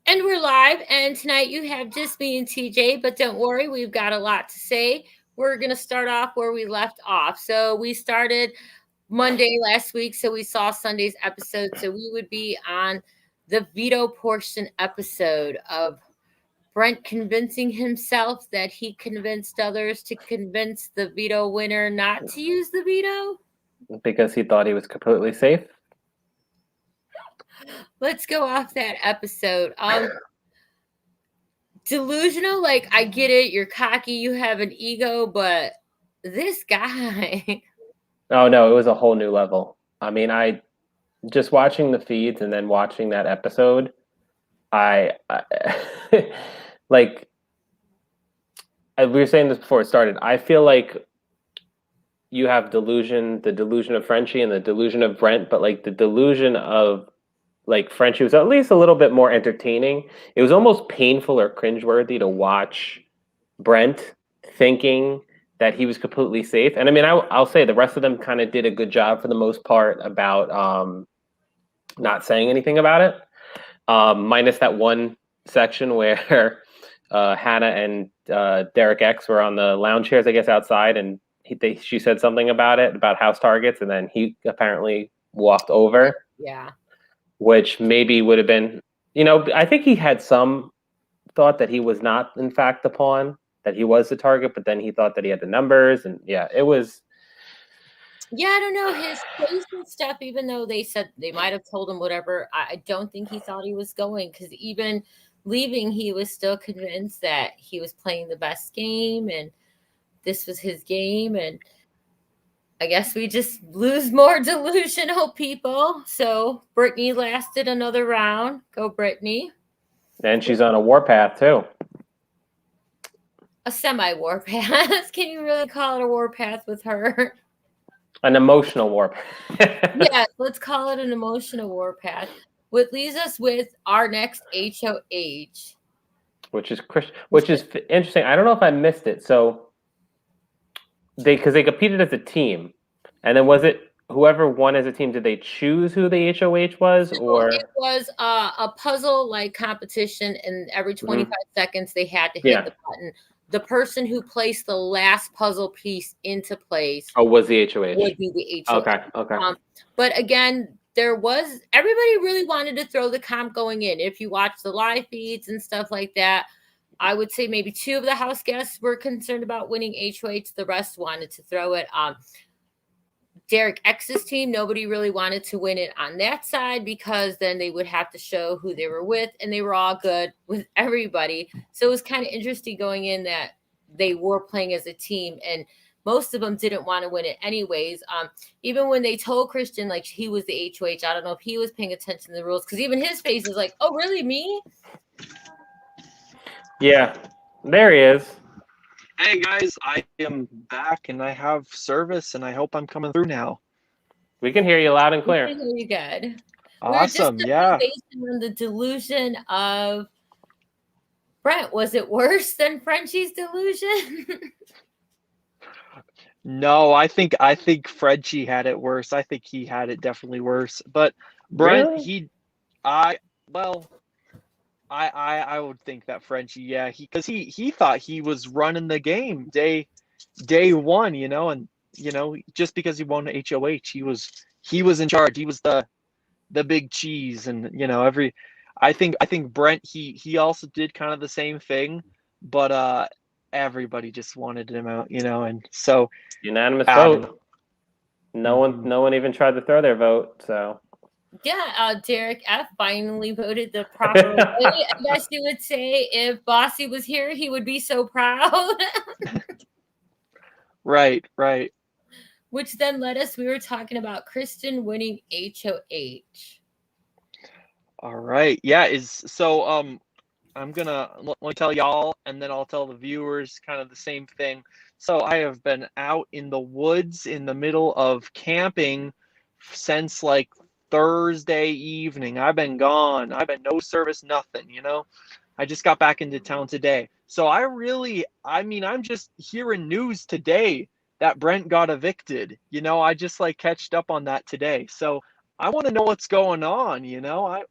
And we're live, and tonight you have just me and TJ, but don't worry, we've got a lot to say. We're going to start off where we left off. So we started Monday last week, so we saw Sunday's episode. So we would be on the veto portion episode of Brent convincing himself that he convinced others to convince the veto winner not to use the veto. Because he thought he was completely safe. Let's go off that episode. Delusional, like, I get it, you're cocky, you have an ego, but this guy. Oh no, it was a whole new level. I mean, I just watching the feeds and then watching that episode, I like we were saying this before it started. I feel like you have the delusion of Frenchie and the delusion of Brent, but like the delusion of like Frenchie was at least a little bit more entertaining. It was almost painful or cringeworthy to watch Brent thinking that he was completely safe. And I mean, I'll say the rest of them kind of did a good job for the most part about not saying anything about it, minus that one section where Hannah and Derek X were on the lounge chairs, I guess, outside, and she said something about house targets, and then he apparently walked over. Yeah. Which maybe would have been, I think he had some thought that he was not, in fact, the pawn, that he was the target, but then he thought that he had the numbers, and yeah, it was. Yeah, I don't know, his face and stuff, even though they said they might have told him whatever, I don't think he thought he was going, because even leaving, he was still convinced that he was playing the best game, and this was his game, and I guess we just lose more delusional people. So Brittany lasted another round. Go Brittany. And she's on a warpath too. A semi-warpath. Can you really call it a warpath with her? An emotional warpath. Yeah, let's call it an emotional warpath. What leaves us with our next HOH. Which is interesting. I don't know if I missed it. So because they competed as a team, and then was it whoever won as a team? Did they choose who the HOH was, or it was a puzzle like competition, and every 25 seconds they had to hit the button. The person who placed the last puzzle piece into place was the HOH. Would be the HOH. Okay. But again, everybody really wanted to throw the comp going in. If you watch the live feeds and stuff like that, I would say maybe 2 of the house guests were concerned about winning HOH. The rest wanted to throw it. Derek X's team, nobody really wanted to win it on that side, because then they would have to show who they were with, and they were all good with everybody. So it was kind of interesting going in that they were playing as a team, and most of them didn't want to win it anyways. Even when they told Christian like he was the HOH, I don't know if he was paying attention to the rules, because even his face is like, oh, really, me? Yeah, there he is. Hey guys, I am back and I have service, and I hope I'm coming through now. We can hear you loud and clear. We can hear you good. Awesome, yeah. Based on the delusion of Brent, was it worse than Frenchie's delusion? No, I think Frenchie had it worse. I think he had it definitely worse. But Brent, really? I would think that Frenchie, yeah, because he thought he was running the game day one, and just because he won the HOH, he was in charge. He was the big cheese, and I think Brent he also did kind of the same thing, but everybody just wanted him out, and so unanimous vote. No one even tried to throw their vote, so. Yeah, Derek F finally voted the proper way. I guess you would say if Bossy was here, he would be so proud. Right. Which then led us, we were talking about Kristen winning HOH. All right. Yeah, I'm gonna let me tell y'all, and then I'll tell the viewers kind of the same thing. So I have been out in the woods in the middle of camping since like Thursday evening. I've been gone. I've been no service, nothing, I just got back into town today. So I'm just hearing news today that Brent got evicted. I just catched up on that today. So I want to know what's going on.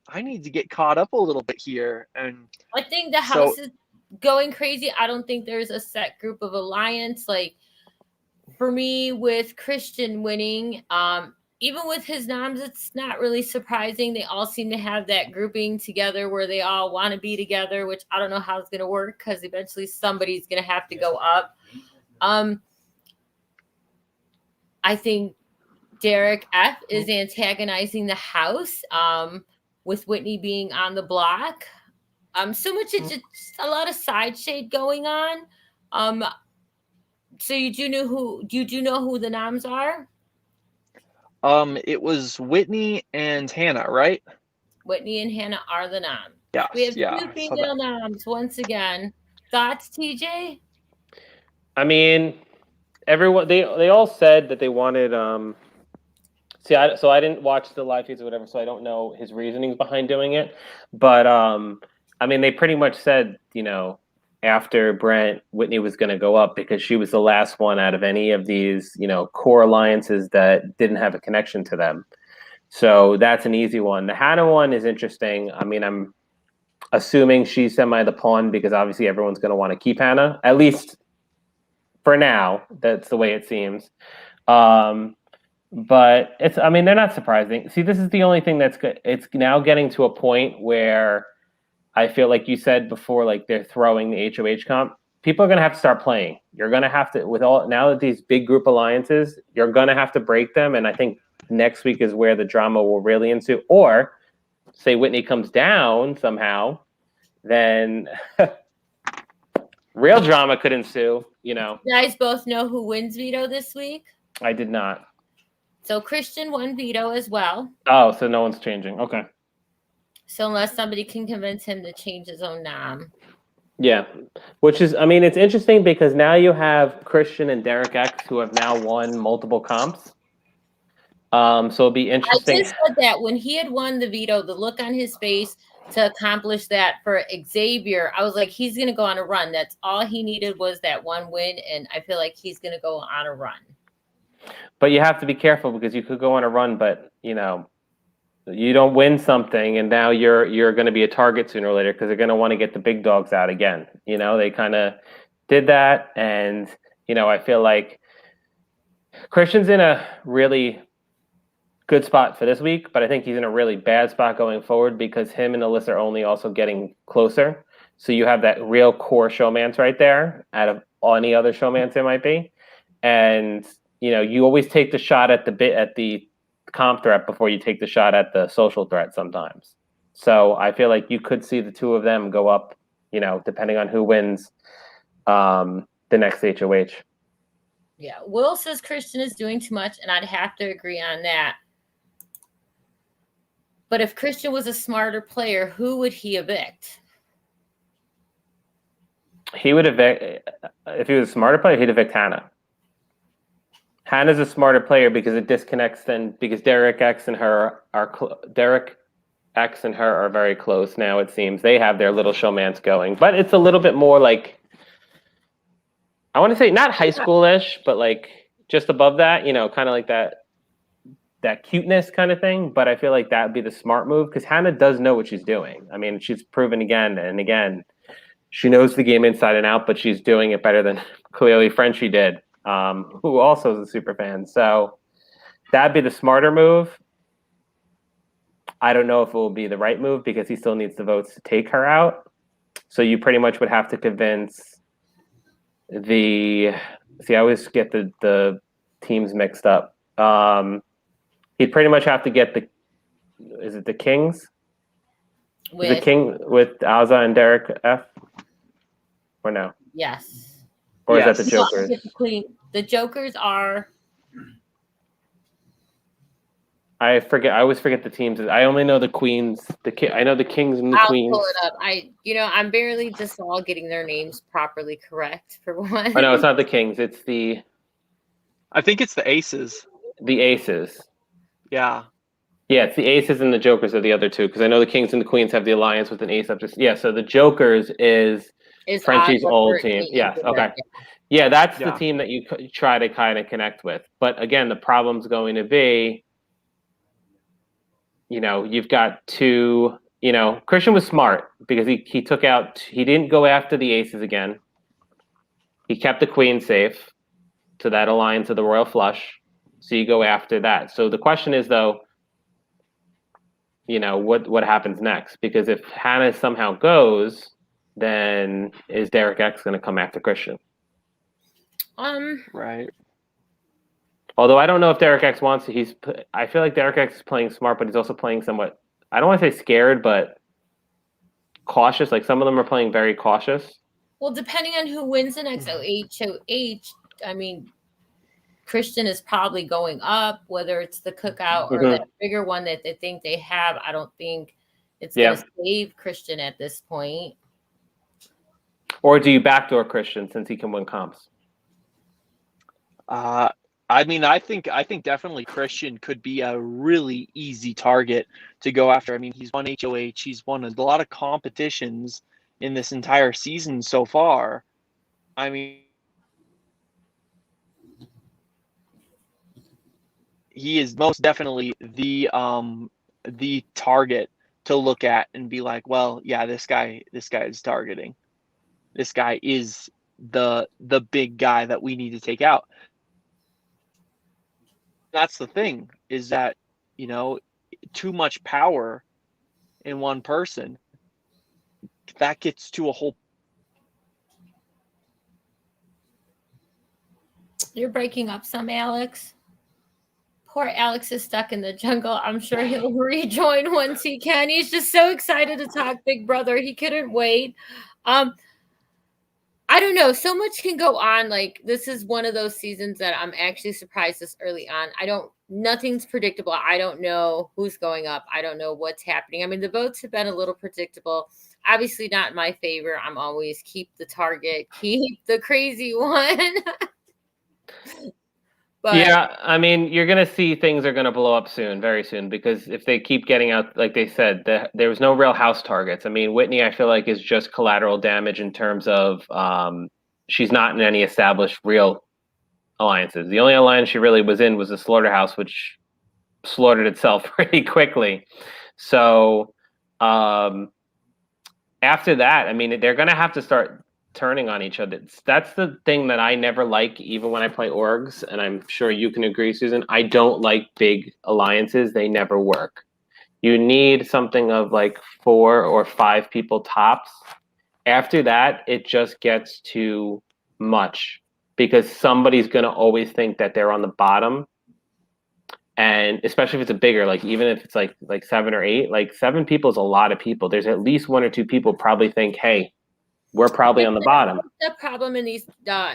I need to get caught up a little bit here. And I think the so, house is going crazy. I don't think there's a set group of alliance. Like for me, with Christian winning, even with his noms, it's not really surprising. They all seem to have that grouping together where they all want to be together, which I don't know how it's going to work because eventually somebody's going to have to go up. I think Derek F is antagonizing the house, with Whitney being on the block. So much it's just a lot of side shade going on. So you do know who the noms are? it was Whitney and Hannah, right? Whitney and Hannah are the noms. Yes, We have yeah, two I saw female that. noms once again. Thoughts, TJ? I mean, everyone they all said that they wanted. So I didn't watch the live feeds or whatever, so I don't know his reasonings behind doing it. But I mean, they pretty much said, after Brent, Whitney was going to go up because she was the last one out of any of these, core alliances that didn't have a connection to them. So that's an easy one. The Hannah one is interesting. I mean, I'm assuming she's semi the pawn because obviously everyone's going to want to keep Hannah, at least for now. That's the way it seems. But I mean, they're not surprising. See, this is the only thing that's good. It's now getting to a point where I feel like you said before, like they're throwing the HOH comp. People are going to have to start playing. You're going to have to, now that these big group alliances, you're going to have to break them. And I think next week is where the drama will really ensue. Or say Whitney comes down somehow, then real drama could ensue, You guys both know who wins veto this week? I did not. So Christian won veto as well. Oh, so no one's changing. Okay. So unless somebody can convince him to change his own nom. Yeah, which is, I mean, it's interesting because now you have Christian and Derek X who have now won multiple comps. So it'll be interesting. I just said that when he had won the veto, the look on his face to accomplish that for Xavier, I was like, he's going to go on a run. That's all he needed was that one win, and I feel like he's going to go on a run. But you have to be careful because you could go on a run, but you don't win something, and now you're going to be a target sooner or later because they're going to want to get the big dogs out again. They kind of did that, and I feel like Christian's in a really good spot for this week, but I think he's in a really bad spot going forward because him and Alyssa are only also getting closer. So you have that real core showmance right there out of any other showmance there might be, and you always take the shot at the comp threat before you take the shot at the social threat sometimes. So I feel like you could see the two of them go up, depending on who wins the next HOH. Yeah, Will says Christian is doing too much, and I'd have to agree on that. But if Christian was a smarter player, who would he evict? He would evict, if he was a smarter player, he'd evict Hannah. Hannah's a smarter player because it disconnects because Derek X and her are very close now. It seems they have their little showmance going, but it's a little bit more like, I want to say not high schoolish, but like just above that, kind of like that cuteness kind of thing. But I feel like that would be the smart move because Hannah does know what she's doing. I mean, she's proven again and again, she knows the game inside and out, but she's doing it better than clearly Frenchie did. Who also is a super fan. So that'd be the smarter move. I don't know if it will be the right move because he still needs the votes to take her out. So you pretty much would have to convince I always get the teams mixed up. He'd pretty much have to get is it the Kings? The King with Alza and Derek F? Or no? Yes. Or is that the Jokers? The Jokers are. I forget. I always forget the teams. I only know the Queens. I know the Kings and the Queens. I'll pull it up. I'm barely just all getting their names properly correct for one. Oh no, it's not the Kings. It's the. I think it's the Aces. The Aces. Yeah. Yeah, it's the Aces and the Jokers are the other two because I know the Kings and the Queens have the alliance with an ace up. So the Jokers is Frenchie's old team. Yes. Okay. Yeah, that's the team that you try to kind of connect with. But again, the problem's going to be you've got two. Christian was smart because he took out. He didn't go after the aces again. He kept the queen safe to that alliance of the royal flush. So you go after that. So the question is though, what happens next? Because if Hannah somehow goes, then is Derek X going to come after Christian? Right. Although I don't know if Derek X wants to. I feel like Derek X is playing smart, but he's also playing somewhat. I don't want to say scared, but cautious. Like some of them are playing very cautious. Well, depending on who wins the next HOH, I mean, Christian is probably going up, whether it's the cookout or that bigger one that they think they have. I don't think it's going to save Christian at this point. Or do you backdoor Christian since he can win comps? I mean, I think definitely Christian could be a really easy target to go after. I mean, he's won HOH, he's won a lot of competitions in this entire season so far. I mean, he is most definitely the target to look at and be like, well, yeah, this guy is targeting. This guy is the big guy that we need to take out. That's the thing, is that, too much power in one person, that gets to a whole. You're breaking up some, Alex. Poor Alex is stuck in the jungle. I'm sure he'll rejoin once he can. He's just so excited to talk Big Brother. He couldn't wait. I don't know. So much can go on. Like, this is one of those seasons that I'm actually surprised this early on. Nothing's predictable. I don't know who's going up. I don't know what's happening. I mean, the votes have been a little predictable. Obviously not in my favor. I'm always keep the target, keep the crazy one. But, yeah, I mean, you're going to see things are going to blow up soon, very soon, because if they keep getting out, like they said, there was no real house targets. I mean, Whitney, I feel like, is just collateral damage in terms of she's not in any established real alliances. The only alliance she really was in was the Slaughterhouse, which slaughtered itself pretty quickly. So after that, I mean, they're going to have to start turning on each other. That's the thing that I never like, even when I play orgs, and I'm sure you can agree, Susan. I don't like big alliances. They never work. You need something of like 4 or 5 people tops. After that, it just gets too much because somebody's going to always think that they're on the bottom. And especially if it's a bigger, like even if it's like 7 or 8, like 7 people is a lot of people. There's at least 1 or 2 people probably think, hey, we're probably on the bottom. The problem in these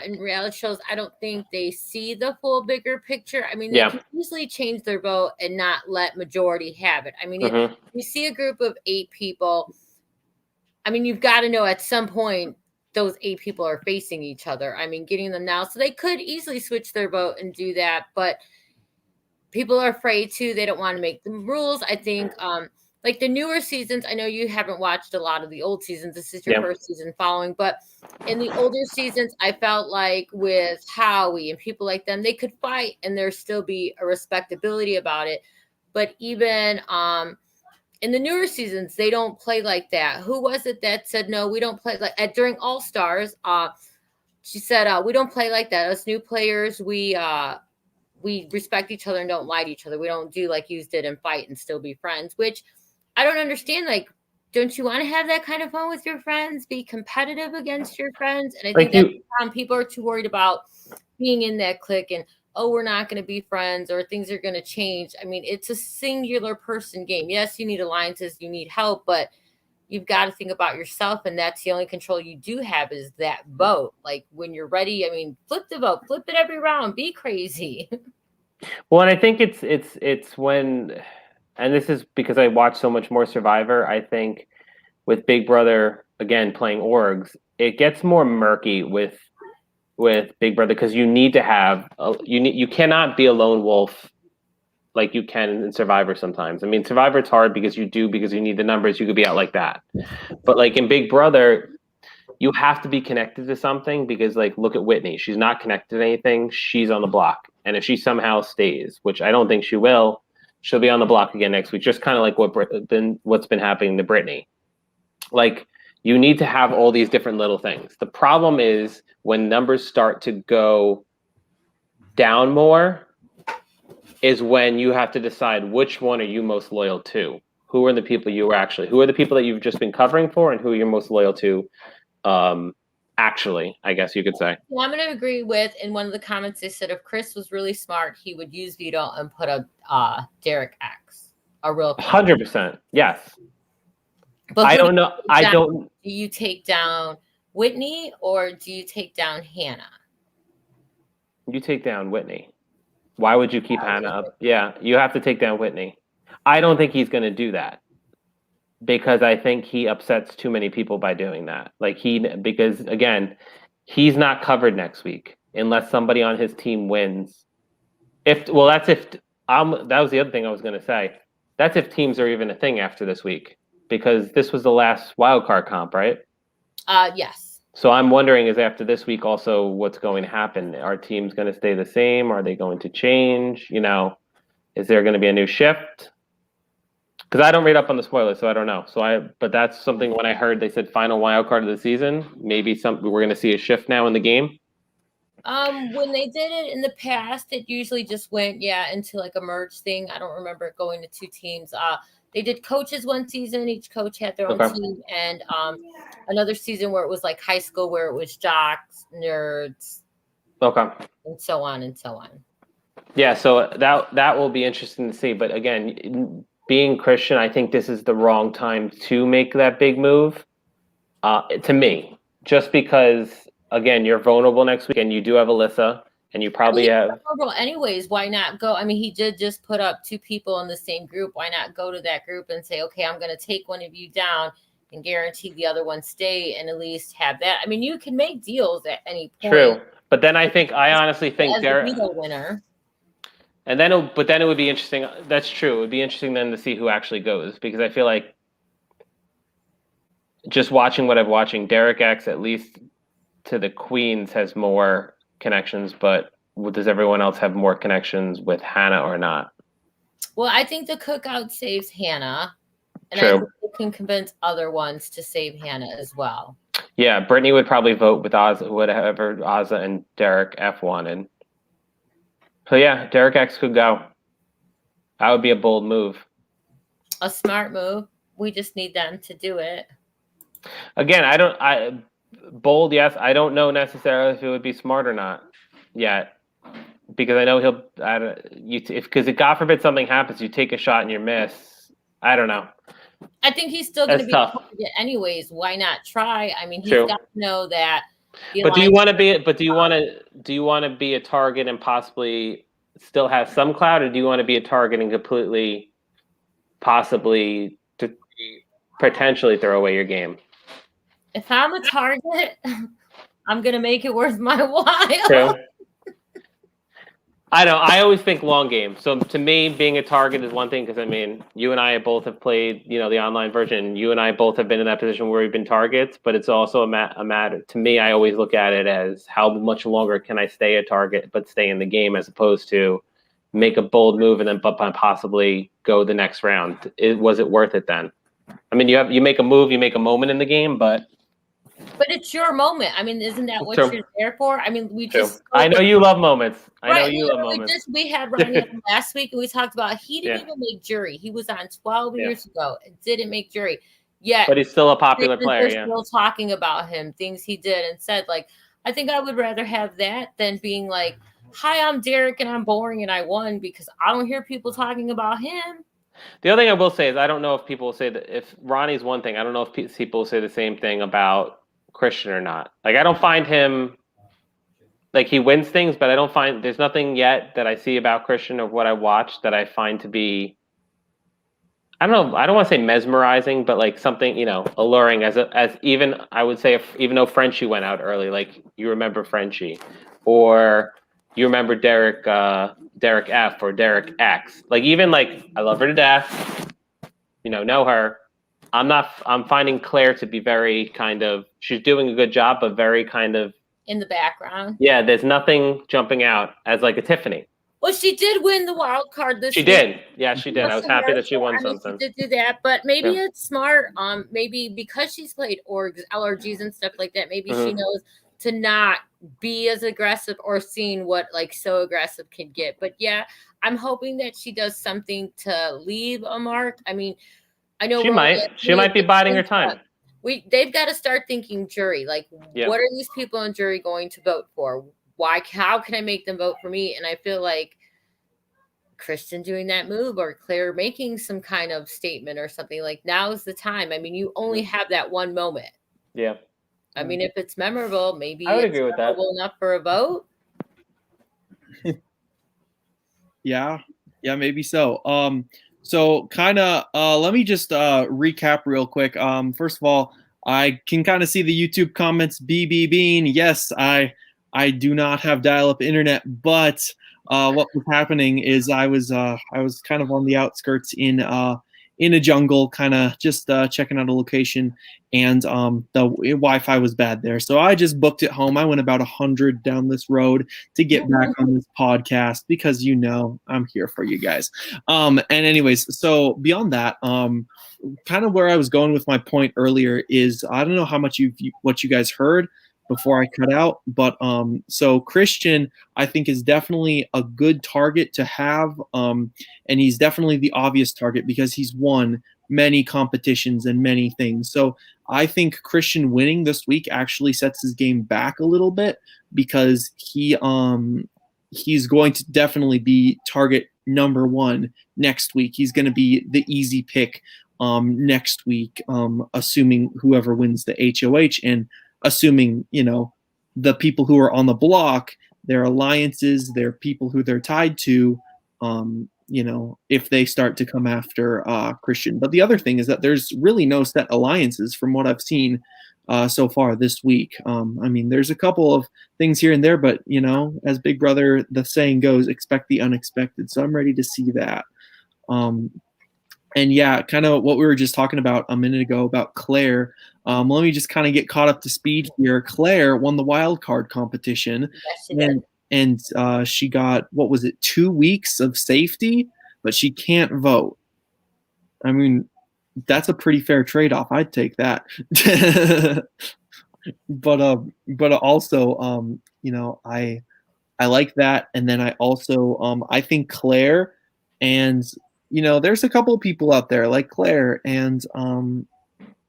in reality shows, I don't think they see the full bigger picture. I mean, they can easily change their vote and not let majority have it. I mean, if you see a group of 8 people, I mean, you've got to know at some point those 8 people are facing each other. I mean, getting them now. So they could easily switch their vote and do that. But people are afraid to. They don't want to make the rules. I think like the newer seasons, I know you haven't watched a lot of the old seasons. This is your first season following. But in the older seasons, I felt like with Howie and people like them, they could fight and there still be a respectability about it. But even in the newer seasons, they don't play like that. Who was it that said, no, we don't play like during All Stars? She said, we don't play like that. Us new players, we respect each other and don't lie to each other. We don't do like you did and fight and still be friends, which I don't understand. Like, don't you want to have that kind of fun with your friends? Be competitive against your friends? And I think that people are too worried about being in that clique and, oh, we're not going to be friends or things are going to change. I mean, it's a singular person game. Yes, you need alliances, you need help, but you've got to think about yourself. And that's the only control you do have is that vote. Like when you're ready, I mean, flip the vote, flip it every round, be crazy. Well, and I think it's when, and this is because I watch so much more Survivor, I think with Big Brother, again, playing orgs, it gets more murky with Big Brother because you need to have, you cannot be a lone wolf like you can in Survivor sometimes. I mean, Survivor it's hard because you need the numbers, you could be out like that. But like in Big Brother, you have to be connected to something because like, look at Whitney. She's not connected to anything. She's on the block. And if she somehow stays, which I don't think she will, She'll be on the block again next week. Just kind of like what's been happening to Brittany. Like, you need to have all these different little things. The problem is when numbers start to go down more is when you have to decide which one are you most loyal to. Who are the people who are the people that you've just been covering for, and who you're most loyal to actually, I guess you could say. Well, I'm going to agree with, in one of the comments, they said if Chris was really smart, he would use Vito and put a Derek X, a real 100%. Yes. But I don't know. Do you take down Whitney or do you take down Hannah? You take down Whitney. Why would you keep Hannah up? Yeah, you have to take down Whitney. I don't think he's going to do that because I think he upsets too many people by doing that. Because again, he's not covered next week unless somebody on his team wins. That was the other thing I was going to say. That's if teams are even a thing after this week. Because this was the last wildcard comp, right? Yes. So I'm wondering, is after this week also what's going to happen? Are teams going to stay the same? Are they going to change? Is there going to be a new shift? Because I don't read up on the spoilers, so I don't know. But that's something when I heard they said final wildcard of the season, maybe we're going to see a shift now in the game. When they did it in the past, it usually just went into like a merge thing. I don't remember it going to two teams. They did coaches one season. Each coach had their own team. And another season where it was like high school, where it was jocks, nerds. Okay. And so on and so on. Yeah, so that will be interesting to see. But again, being Christian, I think this is the wrong time to make that big move. To me, just because, again, you're vulnerable next week and you do have Alyssa. And you probably have. Anyways, why not go? I mean, he did just put up two people in the same group. Why not go to that group and say, okay, I'm going to take one of you down and guarantee the other one stay, and at least have that. I mean, you can make deals at any point. True, but then I honestly think Derek winner. And then, it would be interesting. That's true. It would be interesting then to see who actually goes, because I feel like just watching what I'm watching, Derek X, at least to the Queens, has more connections, but does everyone else have more connections with Hannah or not? Well, I think the cookout saves Hannah, and True. I think it can convince other ones to save Hannah as well. Yeah, Brittany would probably vote with whatever Ozza and Derek F wanted. So yeah, Derek X could go. That would be a bold move. A smart move. We just need them to do it. Again, bold, yes. I don't know necessarily if it would be smart or not yet, because I know because if God forbid something happens, you take a shot and you miss. I don't know. I think he's still going to be tough anyways. Why not try? I mean, he's got to know that. But do you want to be? But do you want to be a target and possibly still have some clout, or do you want to be a target and completely, possibly, to potentially throw away your game? If I'm a target, I'm going to make it worth my while. True. I always think long game. So to me, being a target is one thing, because I mean, you and I both have played, the online version. You and I both have been in that position where we've been targets, but it's also a matter. To me, I always look at it as how much longer can I stay a target but stay in the game, as opposed to make a bold move and then possibly go the next round. Was it worth it then? I mean, you make a move, you make a moment in the game, but it's your moment. I mean, isn't that what you're there for? I mean, I know you love moments. I know you love moments. We had Ronnie on last week, and we talked about he didn't even make jury. He was on 12 years ago and didn't make jury. Yeah, but he's still a popular player. Yeah, still talking about him, things he did and said. Like, I think I would rather have that than being like, "Hi, I'm Derek, and I'm boring, and I won," because I don't hear people talking about him. The other thing I will say is I don't know if people will say that if Ronnie's one thing. I don't know if people will say the same thing about Christian or not. Like, I don't find him, like, he wins things, but I don't find there's nothing yet that I see about Christian or what I watched that I find to be, I don't know, I don't want to say mesmerizing, but like something, alluring as even I would say, even though Frenchie went out early, like you remember Frenchie, or you remember Derek F or Derek X. Like, even like, I love her to death, know her. I'm finding Claire to be very kind of, she's doing a good job, but very kind of in the background. Yeah, there's nothing jumping out as like a Tiffany. Well, she did win the wild card this She week. did. Yeah, she did. I was happy that she won I mean, something. she did do that, but maybe it's smart. Maybe because she's played orgs, LRGs and stuff like that, maybe she knows to not be as aggressive or seeing what like so aggressive can get. But yeah, I'm hoping that she does something to leave a mark. I mean, I know She might be biding her time. They've got to start thinking jury. Like, what are these people in jury going to vote for? Why? How can I make them vote for me? And I feel like Christian doing that move or Claire making some kind of statement or something, like now's the time. I mean, you only have that one moment. Yeah. I mean, if it's memorable, maybe I would it's agree with that. enough for a vote. Yeah, maybe so. So kind of let me just recap real quick. First of all, I can kind of see the YouTube comments. BB Bean, yes, I do not have dial-up internet, but what was happening is I was kind of on the outskirts in a jungle, kind of just checking out a location, and the Wi-Fi was bad there. So I just booked it home. I went about 100 down this road to get back on this podcast because I'm here for you guys. And anyways, so beyond that, kind of where I was going with my point earlier is I don't know how much what you guys heard before I cut out, but so Christian I think is definitely a good target to have, and he's definitely the obvious target because he's won many competitions and many things. So I think Christian winning this week actually sets his game back a little bit because he's going to definitely be target number one next week. He's going to be the easy pick next week, assuming whoever wins the HOH and assuming, the people who are on the block, their alliances, their people who they're tied to, if they start to come after Christian. But the other thing is that there's really no set alliances from what I've seen so far this week. I mean, there's a couple of things here and there, but, as Big Brother, the saying goes, expect the unexpected. So I'm ready to see that. And yeah, kind of what we were just talking about a minute ago about Claire. Let me just kind of get caught up to speed here. Claire won the wild card competition, and she got, what was it, 2 weeks of safety, but she can't vote. I mean, that's a pretty fair trade-off. I'd take that. but also, I like that, and then I also I think Claire and there's a couple of people out there like Claire and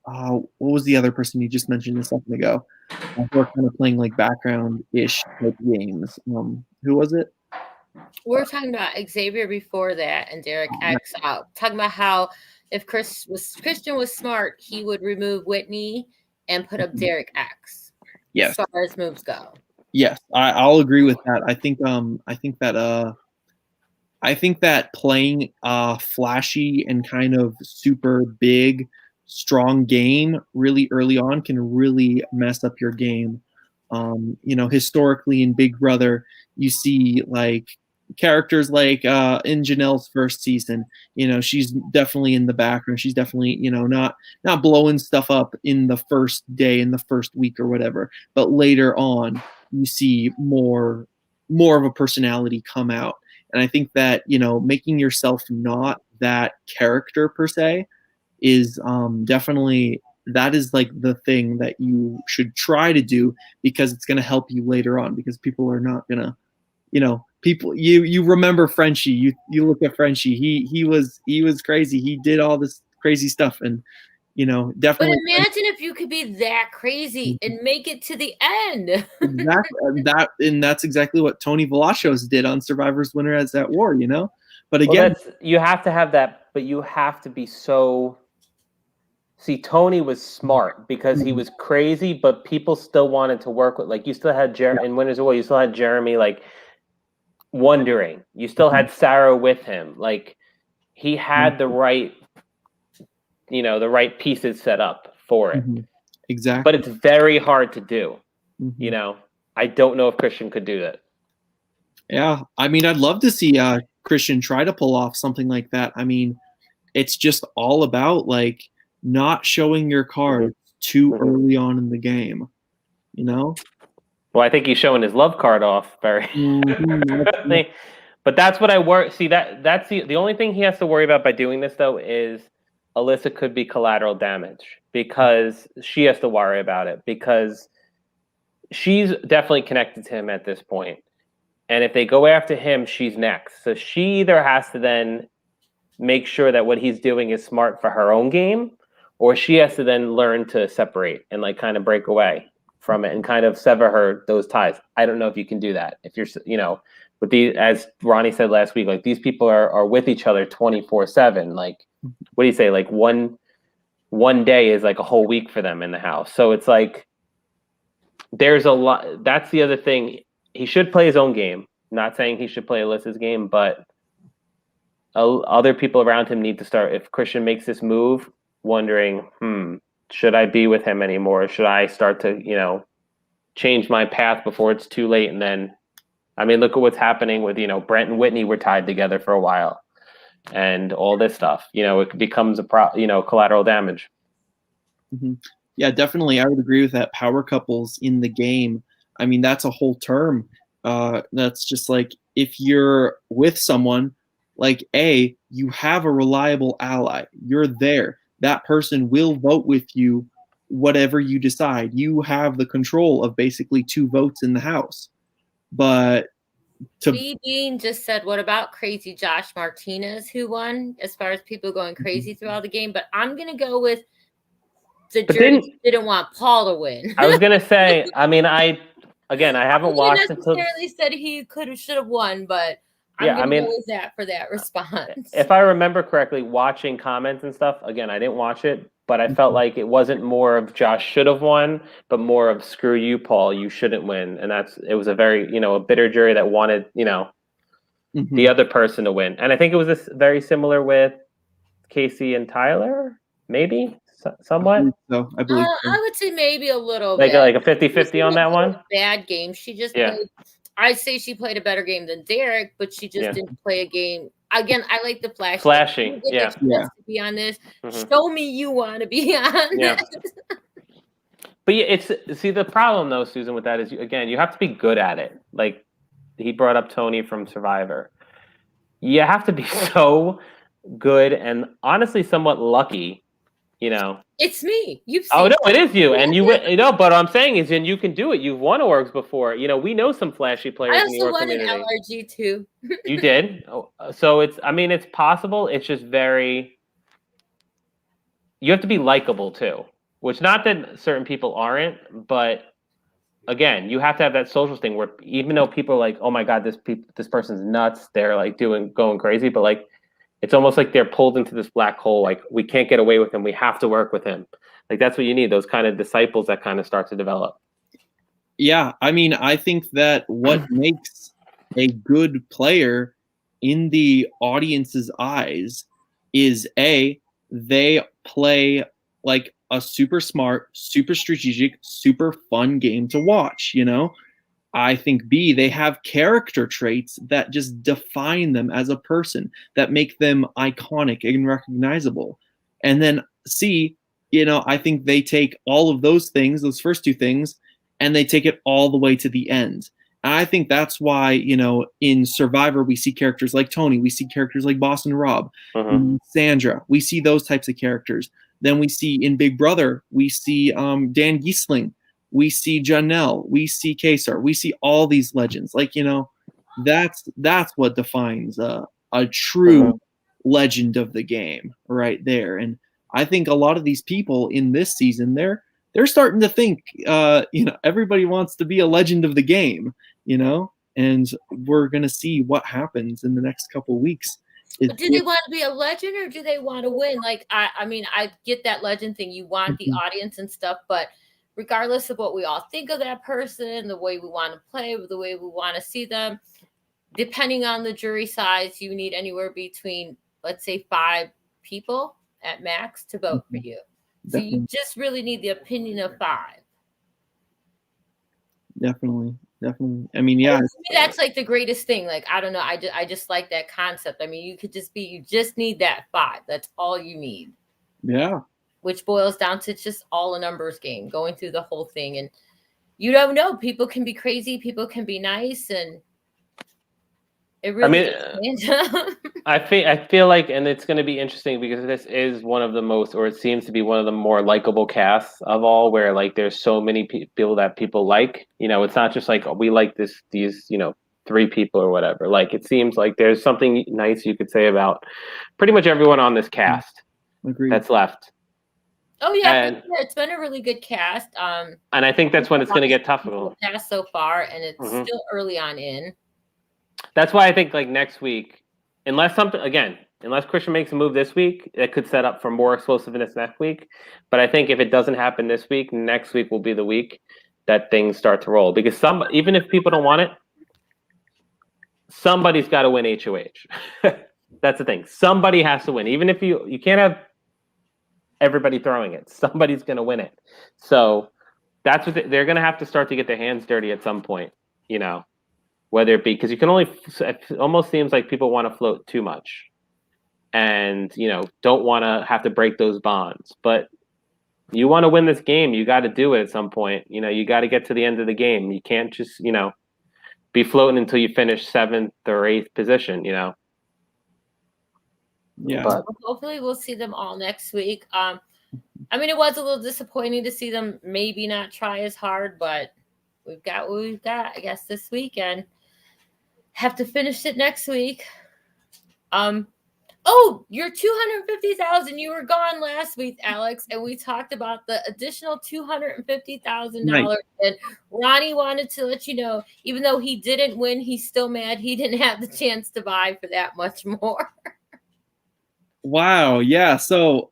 what was the other person you just mentioned a second ago? Who are kind of playing like background-ish type games. Who was it? We're talking about Xavier before that and Derek X out. Talking about how if Christian was smart, he would remove Whitney and put up Derek X. Yes. As far as moves go. Yes, I'll agree with that. I think that playing flashy and kind of super big, strong game really early on can really mess up your game. Historically in Big Brother, you see like characters like in Janelle's first season, she's definitely in the background. She's definitely, not blowing stuff up in the first day, in the first week or whatever. But later on, you see more of a personality come out. And I think that, making yourself not that character per se is definitely, that is like the thing that you should try to do because it's going to help you later on because people are not going to, people, you remember Frenchie, you look at Frenchie, he was crazy. He did all this crazy stuff and, definitely. But imagine if you could be that crazy and make it to the end. Exactly. That's exactly what Tony Velazquez did on Survivor's Winner as at War, But again, you have to have that, but you have to be so. See, Tony was smart because he was crazy, but people still wanted to work with. Like you still had Jeremy in Winners of War. You still had Jeremy like wondering. You still had Sarah with him. Like he had the right. The right pieces set up for it. Exactly. But it's very hard to do. I don't know if Christian could do that. Yeah. I mean, I'd love to see Christian try to pull off something like that. I mean, it's just all about like not showing your card too early on in the game. Well, I think he's showing his love card off very But that's what I worry. See, that's the only thing he has to worry about by doing this, though, is Alyssa could be collateral damage because she has to worry about it because she's definitely connected to him at this point. And if they go after him, she's next. So she either has to then make sure that what he's doing is smart for her own game, or she has to then learn to separate and like kind of break away from it and kind of sever those ties. I don't know if you can do that. If you're, with these, as Ronnie said last week, like these people are with each other 24/7. Like, what do you say? Like one day is like a whole week for them in the house. So it's like, there's a lot. That's the other thing. He should play his own game. Not saying he should play Alyssa's game, but other people around him need to start. If Christian makes this move, wondering, should I be with him anymore? Should I start to, change my path before it's too late? And then, I mean, look at what's happening with, Brent and Whitney were tied together for a while, and all this stuff. It becomes collateral damage. Mm-hmm. Yeah, definitely. I would agree with that. Power couples in the game. I mean, that's a whole term. That's just like if you're with someone, like you have a reliable ally. You're there. That person will vote with you, whatever you decide. You have the control of basically 2 votes in the house. But B. Dean just said, what about crazy Josh Martinez, who won, as far as people going crazy throughout the game? But I'm going to go with the jury didn't want Paul to win. I was going to say, I mean, I haven't watched it. Necessarily said he should have won, but I'm going to go with that for that response. If I remember correctly, watching comments and stuff, again, I didn't watch it, but I felt like it wasn't more of Josh should have won, but more of screw you, Paul, you shouldn't win. And it was a very, a bitter jury that wanted, the other person to win. And I think it was this very similar with Casey and Tyler, maybe somewhat. I believe so. I would say maybe a little like bit. Like a 50-50 on that one? Bad game. She just played. I'd say she played a better game than Derek, but she just didn't play a game. Again, I like the flashy. To be on this. Show me you want to be on this. But the problem though, Susan, with that is you have to be good at it. Like he brought up Tony from Survivor. You have to be so good and honestly somewhat lucky. It's me. You've seen. Oh no, it is you, and but what I'm saying is, and you can do it. You've won orgs before. We know some flashy players in the org community. I also won an LRG too. You did. So it's possible. It's just very. You have to be likable too, which not that certain people aren't, but again, you have to have that social thing where even though people are like, oh my god, this person's nuts, they're like going crazy, but like. It's almost like they're pulled into this black hole. Like we can't get away with him. We have to work with him. Like that's what you need. Those kind of disciples that kind of start to develop. Yeah. I mean, I think that what makes a good player in the audience's eyes is they play like a super smart, super strategic, super fun game to watch, I think B, they have character traits that just define them as a person, that make them iconic and recognizable. And then C, I think they take all of those things, those first 2 things, and they take it all the way to the end. And I think that's why, in Survivor, we see characters like Tony, we see characters like Boston Rob, Sandra, we see those types of characters. Then we see in Big Brother, we see Dan Giesling, we see Janelle, we see Kesar, we see all these legends. Like, that's what defines a true legend of the game right there. And I think a lot of these people in this season, they're starting to think, everybody wants to be a legend of the game, and we're going to see what happens in the next couple of weeks. Do they want to be a legend or do they want to win? Like, I mean, I get that legend thing. You want the audience and stuff, but regardless of what we all think of that person, the way we want to play, the way we want to see them, depending on the jury size, you need anywhere between, let's say, 5 people at max to vote for you. So you just really need the opinion of 5. Definitely. I mean, yeah. To me, that's like the greatest thing. Like, I don't know. I just like that concept. I mean, you just need that 5. That's all you need. Yeah. Which boils down to just all a numbers game, going through the whole thing. And you don't know. People can be crazy. People can be nice. And It really mean, is random. I feel like, and it's going to be interesting because this is one of the most, or it seems to be one of the more likable casts of all, where like there's so many people that people like. You know, it's not just like, oh, we like these, you know, three people or whatever. Like it seems like there's something nice you could say about pretty much everyone on this cast that's left. Oh yeah, And, for sure. It's been a really good cast. And I think that's when it's going to get tough. Cast so far, and it's still early on in. That's why I think like next week, unless Christian makes a move this week, it could set up for more explosiveness next week. But I think if it doesn't happen this week, next week will be the week that things start to roll. Because even if people don't want it, somebody's got to win HOH. That's the thing. Somebody has to win. Even if you can't have everybody throwing it. Somebody's going to win it. So that's what they're going to have to start to get their hands dirty at some point, you know, whether it be because it almost seems like people want to float too much and, you know, don't want to have to break those bonds. But you want to win this game, you got to do it at some point. You know, you got to get to the end of the game. You can't just, you know, be floating until you finish 7th or 8th position, you know. Yeah. But hopefully we'll see them all next week. I mean, it was a little disappointing to see them maybe not try as hard, but we've got what we've got, I guess, this weekend. Have to finish it next week. Oh, your 250,000. You were gone last week, Alex, and we talked about the additional $250,000. Right. And Ronnie wanted to let you know, even though he didn't win, he's still mad he didn't have the chance to buy for that much more. Wow. Yeah. So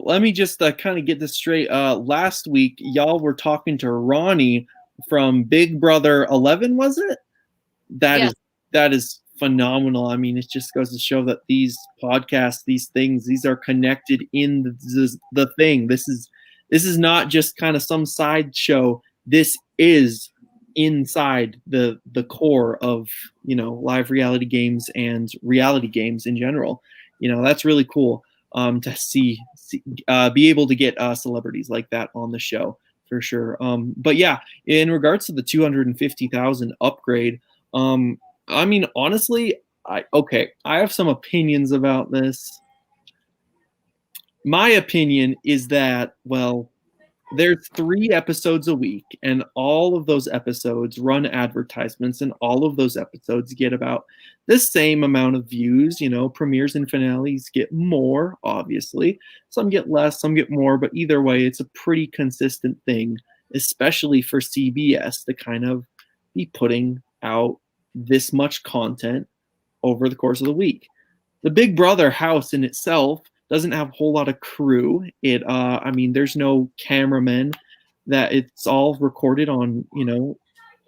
let me just kind of get this straight. Last week, y'all were talking to Ronnie from Big Brother 11, was it? That is phenomenal. I mean, it just goes to show that these podcasts, these things, these are connected in the thing. This is not just kind of some sideshow. This is inside the core of, you know, live reality games and reality games in general. You know, that's really cool to see be able to get celebrities like that on the show for sure. But yeah, in regards to the 250,000 upgrade, I mean, honestly, I have some opinions about this. My opinion is that, well, there's 3 episodes a week, and all of those episodes run advertisements, and all of those episodes get about the same amount of views. You know, premieres and finales get more, obviously. Some get less, some get more, but either way, it's a pretty consistent thing, especially for CBS to kind of be putting out this much content over the course of the week. The Big Brother house in itself doesn't have a whole lot of crew. I mean, there's no cameramen. That it's all recorded on, you know,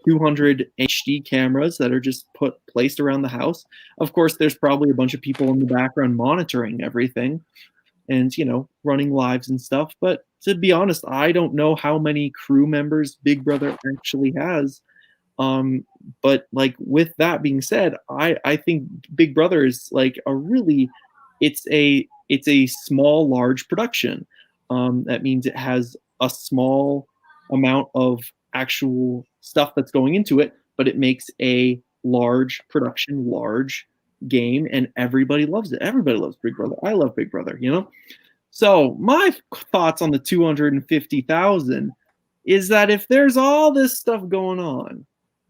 200 HD cameras that are just placed around the house. Of course, there's probably a bunch of people in the background monitoring everything and, you know, running lives and stuff. But to be honest, I don't know how many crew members Big Brother actually has. But like, with that being said, I think Big Brother is like it's a small, large production. That means it has a small amount of actual stuff that's going into it, but it makes a large production, large game, and everybody loves it. Everybody loves Big Brother. I love Big Brother, you know? So my thoughts on the 250,000 is that if there's all this stuff going on,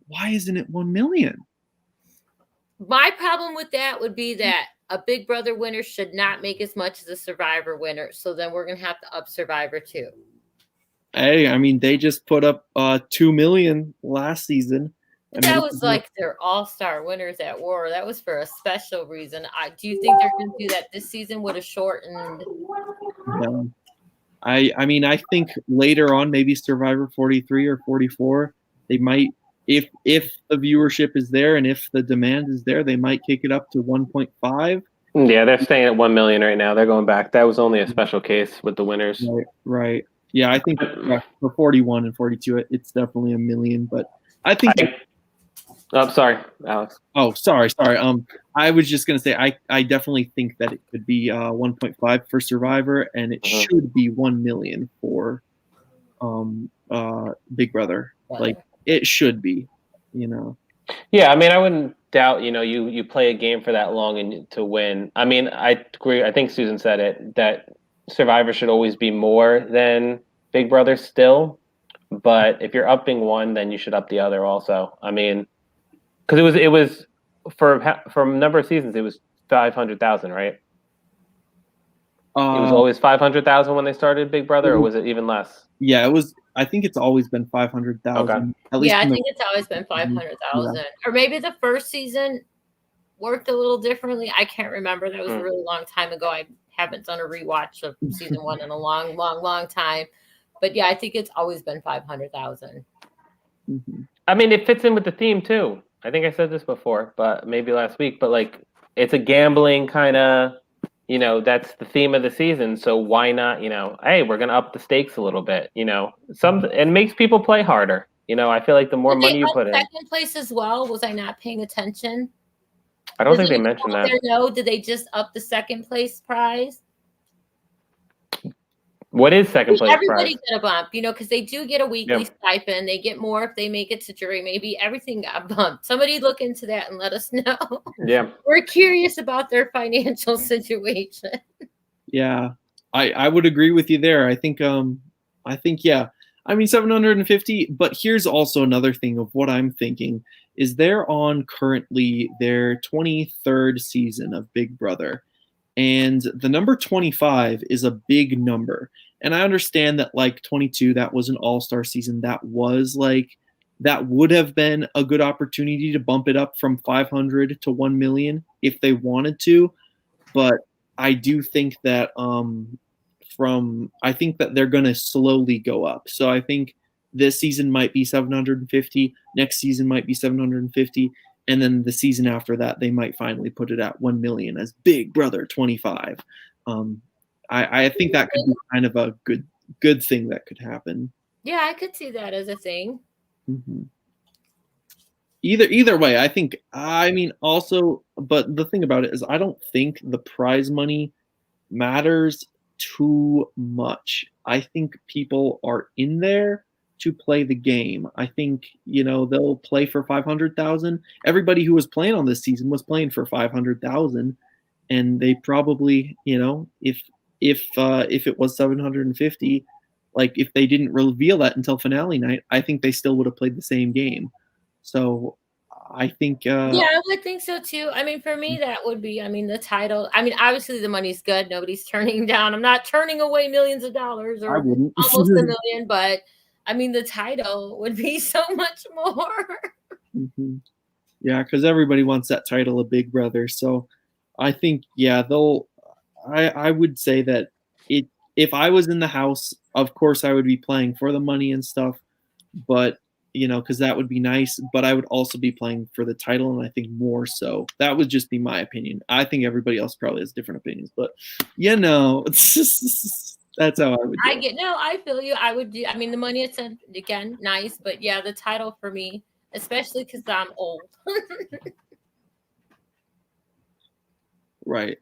why isn't it 1 million? My problem with that would be that a Big Brother winner should not make as much as a Survivor winner. So then we're going to have to up Survivor too. Hey, I mean, they just put up 2 million last season. But that was like their all-star winners at War. That was for a special reason. Do you think they're going to do that this season with a shortened? No. I mean, I think later on, maybe Survivor 43 or 44, they might, if the viewership is there and if the demand is there, they might kick it up to 1.5. Yeah, they're staying at 1 million right now. They're going back. That was only a special case with the winners. Right. Yeah, I think for 41 and 42, it's definitely 1 million. But I think. I'm sorry, Alex. Oh, sorry. I was just gonna say I definitely think that it could be 1.5 for Survivor, and it should be 1 million for Big Brother. Like, it should be, you know. Yeah, I mean, I wouldn't doubt, you play a game for that long and to win. I mean, I agree. I think Susan said it, that Survivor should always be more than Big Brother still. But if you're upping one, then you should up the other also. I mean, because it was for a number of seasons, it was 500,000, right? It was always 500,000 when they started Big Brother, or was it even less? Yeah, it was. I think it's always been 500,000. Okay. At least I think it's always been 500,000, or maybe the first season worked a little differently. I can't remember. That was a really long time ago. I haven't done a rewatch of season 1 in a long time. But yeah, I think it's always been 500,000. Mm-hmm. I mean, it fits in with the theme too. I think I said this before, but maybe last week. But like, it's a gambling kind of, that's the theme of the season. So why not? Hey, we're gonna up the stakes a little bit. It makes people play harder. I feel like the more money you put in. Second place as well. Was I not paying attention? I don't think they mentioned that. No, did they just up the second place prize? What is second place Everybody prize? get a bump, because they do get a weekly stipend. They get more if they make it to jury. Maybe everything got bumped. Somebody look into that and let us know. Yeah. We're curious about their financial situation. Yeah, I would agree with you there. I think yeah. I mean 750, but here's also another thing of what I'm thinking is they're on currently their 23rd season of Big Brother. And the number 25 is a big number. And I understand that like 22, that was an all-star season. That would have been a good opportunity to bump it up from 500 to 1 million if they wanted to. But I do think that I think that they're going to slowly go up. So I think this season might be 750, next season might be 750, and then the season after that they might finally put it at 1 million as Big Brother 25. I think that could be kind of a good thing that could happen. Yeah, I could see that as a thing. Mm-hmm. Either way, I mean also, but the thing about it is I don't think the prize money matters too much. I think people are in there to play the game. I think, they'll play for 500,000. Everybody who was playing on this season was playing for 500,000, and they probably, if it was 750, like if they didn't reveal that until finale night, I think they still would have played the same game. So I think I would think so too. I mean, for me, that would be, the title. I mean, obviously the money's good. Nobody's turning down. I'm not turning away millions of dollars or almost $1 million, but I mean, the title would be so much more. Mm-hmm. Yeah, because everybody wants that title of Big Brother. So I think, I would say that if I was in the house, of course I would be playing for the money and stuff, but because that would be nice, but I would also be playing for the title, and I think more so. That would just be my opinion. I think everybody else probably has different opinions, but it's just, that's how I would do it. I feel you. I would do, the money is again nice, but yeah, the title for me, especially because I'm old. Right.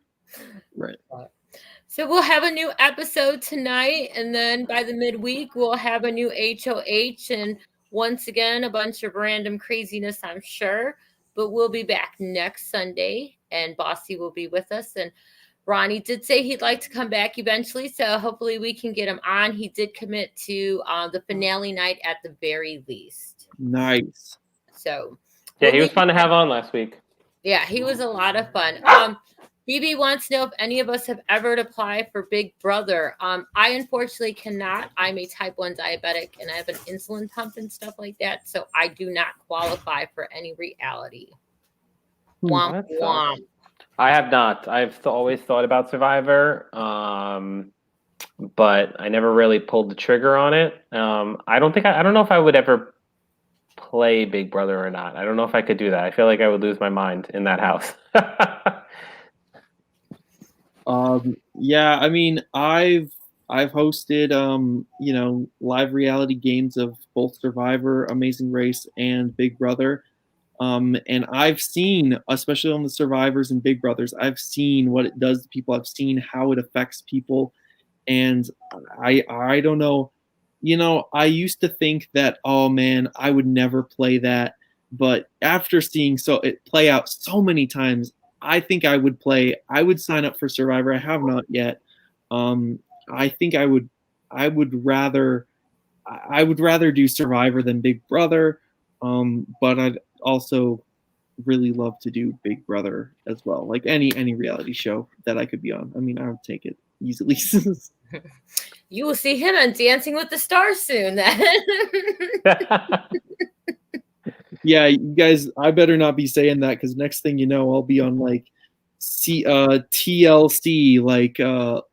So we'll have a new episode tonight, and then by the midweek we'll have a new HOH, and once again a bunch of random craziness, I'm sure. But we'll be back next Sunday, and Bossy will be with us. And Ronnie did say he'd like to come back eventually, so hopefully we can get him on. He did commit to the finale night at the very least. Nice. So yeah, he was fun to have on last week. Yeah, he was a lot of fun. BB wants to know if any of us have ever applied for Big Brother. I unfortunately cannot. I'm a type 1 diabetic, and I have an insulin pump and stuff like that, so I do not qualify for any reality. Womp womp. I have not. I've always thought about Survivor, but I never really pulled the trigger on it. I don't know if I would ever play Big Brother or not. I don't know if I could do that. I feel like I would lose my mind in that house. Yeah, I mean, I've hosted live reality games of both Survivor, Amazing Race, and Big Brother. And I've seen, especially on the Survivors and Big Brothers, I've seen what it does to people. I've seen how it affects people. And I don't know, I used to think that, oh man, I would never play that. But after seeing it play out so many times, I think I would play. I would sign up for Survivor. I have not yet. I think I would rather do Survivor than Big Brother. But I'd also really love to do Big Brother as well. Like any reality show that I could be on. I mean, I would take it easily. You will see him on Dancing with the Stars soon. Then. Yeah, you guys, I better not be saying that because next thing you know, I'll be on like TLC, like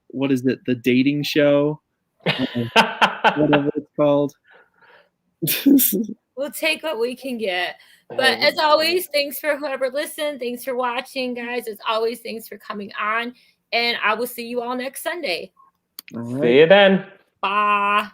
what is it, the dating show, whatever it's called. We'll take what we can get. But as always, thanks for whoever listened. Thanks for watching, guys. As always, thanks for coming on. And I will see you all next Sunday. All right. See you then. Bye.